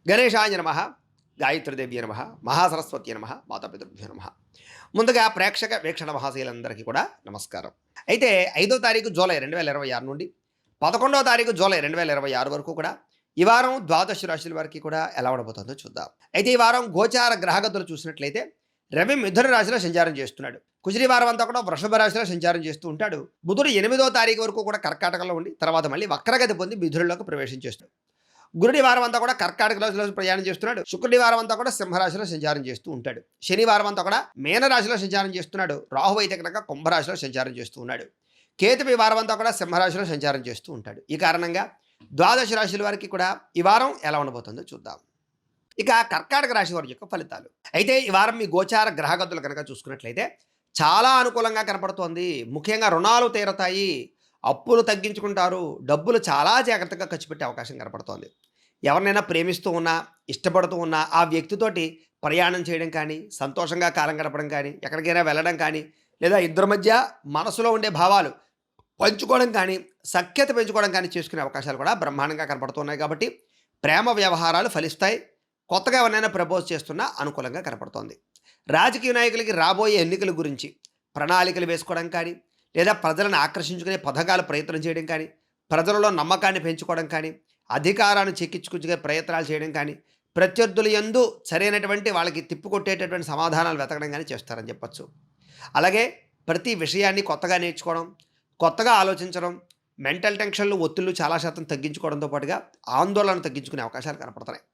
గణేశాయ నమః, గాయత్రీదేవ్యై నమః, మహాసరస్వత్యై నమః, మాతాపితృభ్యో నమః. ముందుగా ప్రేక్షక వీక్షణ మహాశయులందరికీ కూడా నమస్కారం. అయితే 5వ తారీఖు జూలై 2026 నుండి 11వ తారీఖు జూలై 2026 వరకు కూడా ఈ వారం ద్వాదశ రాశుల వారికి కూడా ఎలా ఉండబోతుందో చూద్దాం. అయితే ఈ వారం గోచార గ్రహగతులు చూసినట్లయితే రవి మిథున రాశిలో సంచారం చేస్తున్నాడు. కుజుడి వారం అంతా కూడా వృషభ రాశిలో సంచారం చేస్తూ ఉంటాడు. బుధుడు 8వ తారీఖు వరకు కూడా కర్కాటకంలో ఉండి తర్వాత మళ్ళీ వక్రగతి పొంది మిథునంలోకి ప్రవేశించేస్తాడు. గురుడి వారం అంతా కూడా కర్కాటక రాశిలో ప్రయాణం చేస్తున్నాడు. శుక్రుడి వారం అంతా కూడా సింహరాశిలో సంచారం చేస్తూ ఉంటాడు. శనివారం అంతా కూడా మీనరాశిలో సంచారం చేస్తున్నాడు. రాహు అయితే కనుక కుంభరాశిలో సంచారం చేస్తూ ఉన్నాడు. కేతువు ఈ వారం అంతా కూడా సింహరాశిలో సంచారం చేస్తూ ఉంటాడు. ఈ కారణంగా ద్వాదశ రాశుల వారికి కూడా ఈ వారం ఎలా ఉండబోతుందో చూద్దాం. ఇక కర్కాటక రాశి వారి యొక్క ఫలితాలు. అయితే ఈ వారం మీ గోచార గ్రహగతులు కనుక చూసుకున్నట్లయితే చాలా అనుకూలంగా కనపడుతోంది. ముఖ్యంగా రుణాలు తీరతాయి, అప్పులు తగ్గించుకుంటారు, డబ్బులు చాలా జాగ్రత్తగా ఖర్చు పెట్టే అవకాశం కనపడుతోంది. ఎవరినైనా ప్రేమిస్తూ ఉన్నా, ఇష్టపడుతూ ఉన్నా ఆ వ్యక్తితోటి ప్రయాణం చేయడం కానీ, సంతోషంగా కాలం గడపడం కానీ, ఎక్కడికైనా వెళ్ళడం కానీ, లేదా ఇద్దరి మధ్య మనసులో ఉండే భావాలు పంచుకోవడం కానీ, సఖ్యత పెంచుకోవడం కానీ చేసుకునే అవకాశాలు కూడా బ్రహ్మాండంగా కనపడుతున్నాయి. కాబట్టి ప్రేమ వ్యవహారాలు ఫలిస్తాయి. కొత్తగా ఎవరినైనా ప్రపోజ్ చేస్తున్నా అనుకూలంగా కనపడుతోంది. రాజకీయ నాయకులకి రాబోయే ఎన్నికల గురించి ప్రణాళికలు వేసుకోవడం కానీ, లేదా ప్రజలను ఆకర్షించుకునే పథకాలు ప్రయత్నం చేయడం కానీ, ప్రజలలో నమ్మకాన్ని పెంచుకోవడం కానీ, అధికారాన్ని చెక్కించుకునే ప్రయత్నాలు చేయడం కానీ, ప్రత్యర్థుల యందు సరైనటువంటి వాళ్ళకి తిప్పికొట్టేటటువంటి సమాధానాలు వెతకడం కానీ చేస్తారని చెప్పచ్చు. అలాగే ప్రతి విషయాన్ని కొత్తగా నేర్చుకోవడం, కొత్తగా ఆలోచించడం, మెంటల్ టెన్షన్లు, ఒత్తిళ్లు చాలా శాతం తగ్గించుకోవడంతో పాటుగా ఆందోళన తగ్గించుకునే అవకాశాలు కనపడుతున్నాయి.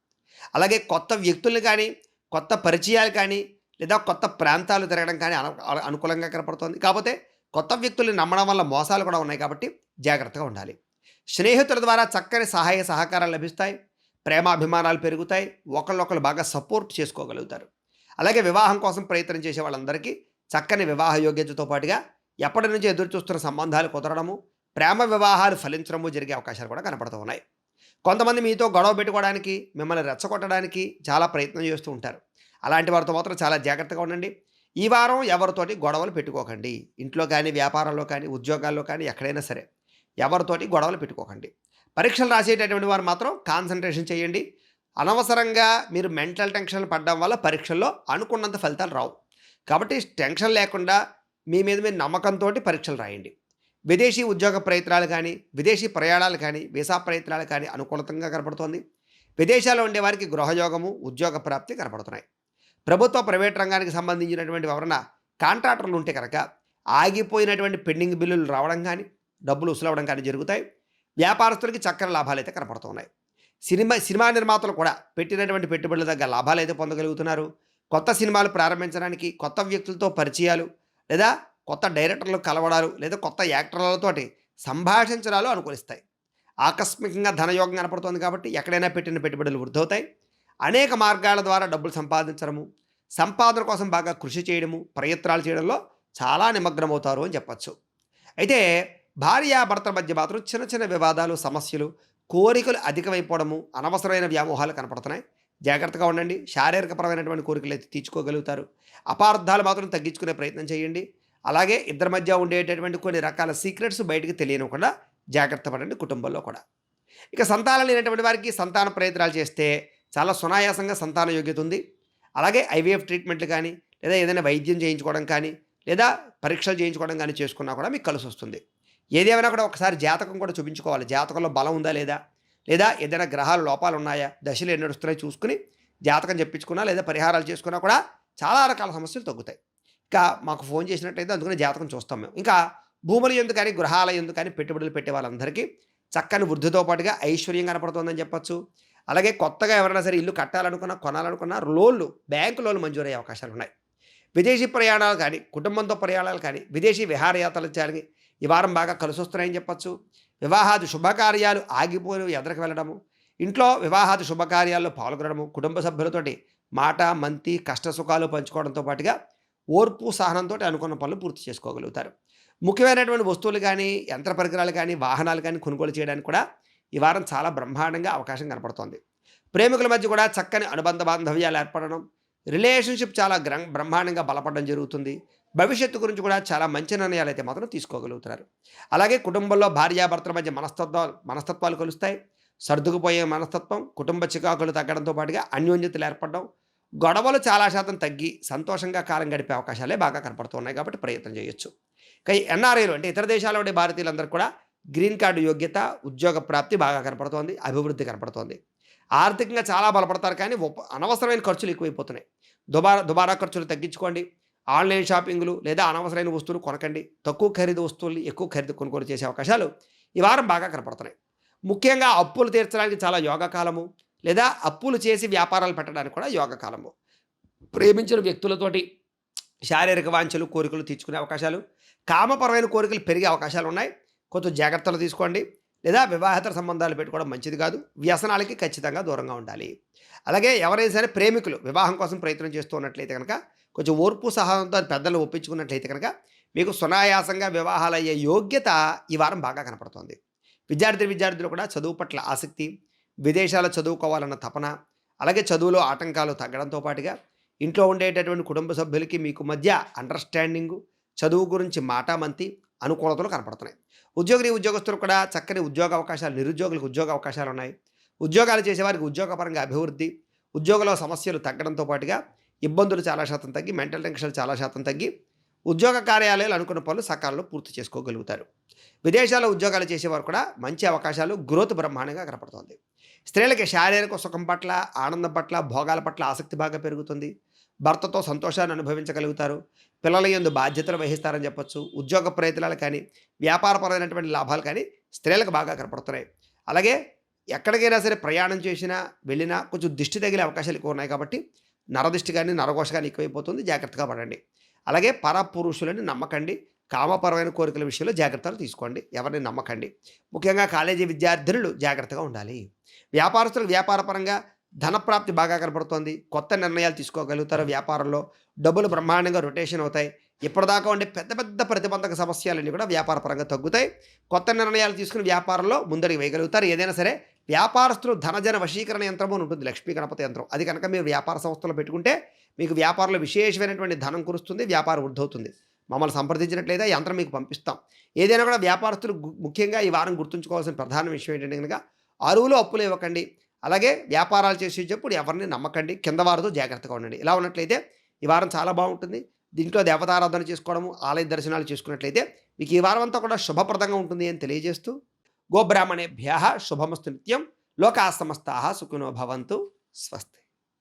అలాగే కొత్త వ్యక్తుల్ని కానీ, కొత్త పరిచయాలు కానీ, లేదా కొత్త ప్రాంతాలు తిరగడం కానీ అనుకూలంగా కనపడుతుంది. కాకపోతే కొత్త వ్యక్తుల్ని నమ్మడం వల్ల మోసాలు కూడా ఉన్నాయి. కాబట్టి జాగ్రత్తగా ఉండాలి. స్నేహితుల ద్వారా చక్కని సహాయ సహకారాలు లభిస్తాయి. ప్రేమాభిమానాలు పెరుగుతాయి. ఒకళ్ళొకళ్ళు బాగా సపోర్ట్ చేసుకోగలుగుతారు. అలాగే వివాహం కోసం ప్రయత్నం చేసే వాళ్ళందరికీ చక్కని వివాహ యోగ్యతతో పాటుగా ఎప్పటి నుంచి ఎదురు చూస్తున్న సంబంధాలు కుదరడము, ప్రేమ వివాహాలు ఫలించడము జరిగే అవకాశాలు కూడా కనపడుతూ ఉన్నాయి. కొంతమంది మీతో గొడవ పెట్టుకోవడానికి, మిమ్మల్ని రెచ్చగొట్టడానికి చాలా ప్రయత్నం చేస్తూ ఉంటారు. అలాంటి వారితో మాత్రం చాలా జాగ్రత్తగా ఉండండి. ఈ వారం ఎవరితోటి గొడవలు పెట్టుకోకండి. ఇంట్లో కానీ, వ్యాపారంలో కానీ, ఉద్యోగాల్లో కానీ ఎక్కడైనా సరే ఎవరితోటి గొడవలు పెట్టుకోకండి. పరీక్షలు రాసేటటువంటి వారు మాత్రం కాన్సన్ట్రేషన్ చేయండి. అనవసరంగా మీరు మెంటల్ టెన్షన్ పడడం వల్ల పరీక్షల్లో అనుకున్నంత ఫలితాలు రావు. కాబట్టి టెన్షన్ లేకుండా మీ మీద మీరు నమ్మకంతో పరీక్షలు రాయండి. విదేశీ ఉద్యోగ ప్రయత్నాలు కానీ, విదేశీ ప్రయాణాలు కానీ, వీసా ప్రయత్నాలు కానీ అనుకూలంగా కనపడుతోంది. విదేశాల్లో ఉండే వారికి గృహయోగము, ఉద్యోగ ప్రాప్తి కనపడుతున్నాయి. ప్రభుత్వ ప్రైవేట్ రంగానికి సంబంధించినటువంటి ఎవరైనా కాంట్రాక్టర్లు ఉంటే కనుక ఆగిపోయినటువంటి పెండింగ్ బిల్లులు రావడం కానీ, డబ్బులు వసూలవడం కానీ జరుగుతాయి. వ్యాపారస్తులకి చక్కని లాభాలు అయితే కనపడుతున్నాయి. సినిమా నిర్మాతలు కూడా పెట్టినటువంటి పెట్టుబడుల దగ్గర లాభాలు అయితే పొందగలుగుతున్నారు. కొత్త సినిమాలు ప్రారంభించడానికి కొత్త వ్యక్తులతో పరిచయాలు, లేదా కొత్త డైరెక్టర్లు కలవడాలు, లేదా కొత్త యాక్టర్లతోటి సంభాషించడాలు అనుకూలిస్తాయి. ఆకస్మికంగా ధనయోగం కనపడుతోంది. కాబట్టి ఎక్కడైనా పెట్టిన పెట్టుబడులు వృద్ధవుతాయి. అనేక మార్గాల ద్వారా డబ్బులు సంపాదించడము, సంపాదన కోసం బాగా కృషి చేయడము, ప్రయత్నాలు చేయడంలో చాలా నిమగ్నమవుతారు అని చెప్పచ్చు. అయితే భార్యాభర్తల మధ్య మాత్రం చిన్న చిన్న వివాదాలు, సమస్యలు, కోరికలు అధికమైపోవడము, అనవసరమైన వ్యామోహాలు కనపడుతున్నాయి. జాగ్రత్తగా ఉండండి. శారీరకపరమైనటువంటి కోరికలు అయితే తీర్చుకోగలుగుతారు. అపార్థాలు మాత్రం తగ్గించుకునే ప్రయత్నం చేయండి. అలాగే ఇద్దరి మధ్య ఉండేటటువంటి కొన్ని రకాల సీక్రెట్స్ బయటికి తెలియనివ్వకుండా జాగ్రత్త పడండి కుటుంబంలో కూడా. ఇక సంతానం లేనటువంటి వారికి సంతాన ప్రయత్నాలు చేస్తే చాలా సునాయాసంగా సంతాన యోగ్యత ఉంది. అలాగే ఐవీఎఫ్ ట్రీట్మెంట్లు కానీ, లేదా ఏదైనా వైద్యం చేయించుకోవడం కానీ, లేదా పరీక్షలు చేయించుకోవడం కానీ చేసుకున్నా కూడా మీకు కలిసి వస్తుంది. ఏదేమైనా కూడా ఒకసారి జాతకం కూడా చూపించుకోవాలి. జాతకంలో బలం ఉందా లేదా, లేదా ఏదైనా గ్రహాలు లోపాలు ఉన్నాయా, దశలు ఎన్ని నడుస్తున్నాయో చూసుకుని జాతకం చెప్పించుకున్నా లేదా పరిహారాలు చేసుకున్నా కూడా చాలా రకాల సమస్యలు తగ్గుతాయి. ఇంకా మాకు ఫోన్ చేసినట్టయితే అందుకని జాతకం చూస్తాం మేము. ఇంకా భూముల యందు కానీ, గృహాల యందు కానీ పెట్టుబడులు పెట్టే వాళ్ళందరికీ చక్కని వృద్ధితో పాటుగా ఐశ్వర్యం కనపడుతుందని చెప్పచ్చు. అలాగే కొత్తగా ఎవరైనా సరే ఇల్లు కట్టాలనుకున్నా, కొనాలనుకున్నా లోన్లు, బ్యాంకు లోన్లు మంజూరయ్యే అవకాశాలు ఉన్నాయి. విదేశీ ప్రయాణాలు కానీ, కుటుంబంతో ప్రయాణాలు కానీ, విదేశీ విహారయాత్రలు కానీ ఈ వారం బాగా కలిసి వస్తున్నాయని చెప్పచ్చు. వివాహాది శుభకార్యాలు ఆగిపోయి ఎదరికి వెళ్ళడము, ఇంట్లో వివాహాది శుభకార్యాల్లో పాల్గొనడము, కుటుంబ సభ్యులతోటి మాట, మంతి, కష్ట సుఖాలు పంచుకోవడంతో పాటుగా ఓర్పు, సహనంతో అనుకున్న పనులు పూర్తి చేసుకోగలుగుతారు. ముఖ్యమైనటువంటి వస్తువులు కానీ, యంత్ర పరికరాలు కానీ, వాహనాలు కానీ కొనుగోలు చేయడానికి కూడా ఈ వారం చాలా బ్రహ్మాండంగా అవకాశం కనపడుతోంది. ప్రేమికుల మధ్య కూడా చక్కని అనుబంధ బాంధవ్యాలు ఏర్పడడం, రిలేషన్షిప్ చాలా బ్రహ్మాండంగా బలపడడం జరుగుతుంది. భవిష్యత్తు గురించి కూడా చాలా మంచి నిర్ణయాలు అయితే మాత్రం తీసుకోగలుగుతున్నారు. అలాగే కుటుంబంలో భార్యాభర్తల మధ్య మనస్తత్వాలు కలుస్తాయి. సర్దుకుపోయే మనస్తత్వం, కుటుంబ చికాకులు తగ్గడంతో పాటుగా అన్యోన్యతలు ఏర్పడడం, గొడవలు చాలా శాతం తగ్గి సంతోషంగా కాలం గడిపే అవకాశాలే బాగా కనపడుతున్నాయి కాబట్టి ప్రయత్నం చేయొచ్చు. ఇక ఎన్ఆర్ఐలు అంటే ఇతర దేశాల్లో ఉండే భారతీయులందరూ కూడా గ్రీన్ కార్డు యోగ్యత, ఉద్యోగ ప్రాప్తి బాగా కనపడుతోంది, అభివృద్ధి కనపడుతోంది. ఆర్థికంగా చాలా బలపడతారు కానీ అనవసరమైన ఖర్చులు ఎక్కువైపోతున్నాయి. దుబారా ఖర్చులు తగ్గించుకోండి. ఆన్‌లైన్ షాపింగులు లేదా అనవసరమైన వస్తువులు కొనకండి. తక్కువ ఖరీదు వస్తువుల్ని ఎక్కువ ఖరీదు కొనుగోలు చేసే అవకాశాలు ఈ వారం బాగా కనపడుతున్నాయి. ముఖ్యంగా అప్పులు తీర్చడానికి చాలా యోగకాలము, లేదా అప్పులు చేసి వ్యాపారాలు పెట్టడానికి కూడా యోగకాలము. ప్రేమించిన వ్యక్తులతోటి శారీరక వాంఛలు, కోరికలు తీర్చుకునే అవకాశాలు, కామపరమైన కోరికలు పెరిగే అవకాశాలున్నాయి. కొంచెం జాగ్రత్తలు తీసుకోండి. లేదా వివాహేతర సంబంధాలు పెట్టుకోవడం మంచిది కాదు. వ్యసనాలకి ఖచ్చితంగా దూరంగా ఉండాలి. అలాగే ఎవరైనా సరే ప్రేమికులు వివాహం కోసం ప్రయత్నం చేస్తూ ఉన్నట్లయితే కనుక కొంచెం ఓర్పు సహనంతో పెద్దలు ఒప్పించుకున్నట్లయితే కనుక మీకు సునాయాసంగా వివాహాలయ్యే యోగ్యత ఈ వారం బాగా కనపడుతోంది. విద్యార్థులు కూడా చదువు పట్ల ఆసక్తి, విదేశాల్లో చదువుకోవాలన్న తపన, అలాగే చదువులో ఆటంకాలు తగ్గడంతో పాటుగా ఇంట్లో ఉండేటటువంటి కుటుంబ సభ్యులకి మీకు మధ్య అండర్‌స్టాండింగు, చదువు గురించి మాటామంతి, అనుకూలతలు కనపడుతున్నాయి. ఉద్యోగస్తులు కూడా చక్కని ఉద్యోగ అవకాశాలు, నిరుద్యోగులకు ఉద్యోగ అవకాశాలున్నాయి. ఉద్యోగాలు చేసేవారికి ఉద్యోగపరంగా అభివృద్ధి, ఉద్యోగంలో సమస్యలు తగ్గడంతో పాటుగా ఇబ్బందులు చాలా శాతం తగ్గి, మెంటల్ టెన్షన్‌లు చాలా శాతం తగ్గి, ఉద్యోగ కార్యాలయాలు అనుకున్న పనులు సకాలంలో పూర్తి చేసుకోగలుగుతారు. విదేశాల్లో ఉద్యోగాలు చేసేవారు కూడా మంచి అవకాశాలు, గ్రోత్ బ్రహ్మాండంగా కనపడుతోంది. స్త్రీలకి శారీరక సుఖం పట్ల, ఆనందం పట్ల, భోగాల పట్ల ఆసక్తి బాగా పెరుగుతుంది. భర్తతో సంతోషాన్ని అనుభవించగలుగుతారు. పిల్లల యందు బాధ్యతలు వహిస్తారని చెప్పొచ్చు. ఉద్యోగ ప్రయత్నాలు కానీ, వ్యాపారపరమైనటువంటి లాభాలు కానీ స్త్రీలకు బాగా కనపడుతున్నాయి. అలాగే ఎక్కడికైనా సరే ప్రయాణం చేసినా, వెళ్ళినా కొంచెం దిష్టి తగిలే అవకాశాలు ఎక్కువ ఉన్నాయి కాబట్టి నరదిష్టి కానీ, నరఘోష కానీ ఎక్కువైపోతుంది. జాగ్రత్తగా పడండి. అలాగే పరపురుషులని నమ్మకండి. కామపరమైన కోరికల విషయంలో జాగ్రత్తలు తీసుకోండి. ఎవరిని నమ్మకండి. ముఖ్యంగా కాలేజీ విద్యార్థినులు జాగ్రత్తగా ఉండాలి. వ్యాపారస్తులకు వ్యాపారపరంగా ధనప్రాప్తి బాగా కనపడుతోంది. కొత్త నిర్ణయాలు తీసుకోగలుగుతారు. వ్యాపారంలో డబ్బులు బ్రహ్మాండంగా రొటేషన్ అవుతాయి. ఇప్పటిదాకా ఉండే పెద్ద పెద్ద ప్రతిబంధక సమస్యలన్నీ కూడా వ్యాపారపరంగా తగ్గుతాయి. కొత్త నిర్ణయాలు తీసుకుని వ్యాపారంలో ముందడుగు వేయగలుగుతారు. ఏదైనా సరే వ్యాపారస్తులు ధనజన వశీకరణ యంత్రము అని ఉంటుంది, లక్ష్మీ గణపతి యంత్రం. అది కనుక మీరు వ్యాపార సంస్థలో పెట్టుకుంటే మీకు వ్యాపారంలో విశేషమైనటువంటి ధనం కురుస్తుంది, వ్యాపారం వృద్ధవుతుంది. మమ్మల్ని సంప్రదించినట్లయితే ఆ యంత్రం మీకు పంపిస్తాం. ఏదైనా కూడా వ్యాపారస్తులు ముఖ్యంగా ఈ వారం గుర్తుంచుకోవాల్సిన ప్రధాన విషయం ఏంటంటే కనుక అరువులు అప్పులు ఇవ్వకండి. అలాగే వ్యాపారాలు చేసేటప్పుడు ఎవరిని నమ్మకండి. కింద వారితో జాగ్రత్తగా ఉండండి. ఇలా ఉన్నట్లయితే ఈ వారం చాలా బాగుంటుంది. దీంట్లో దేవతారాధన చేసుకోవడము, ఆలయ దర్శనాలు చేసుకున్నట్లయితే మీకు ఈ వారం అంతా కూడా శుభప్రదంగా ఉంటుంది అని తెలియజేస్తూ, గోబ్రాహ్మణేభ్యః శుభమస్తు నిత్యం. లోకాః సమస్తాః సుఖినో భవంతు. స్వస్తి.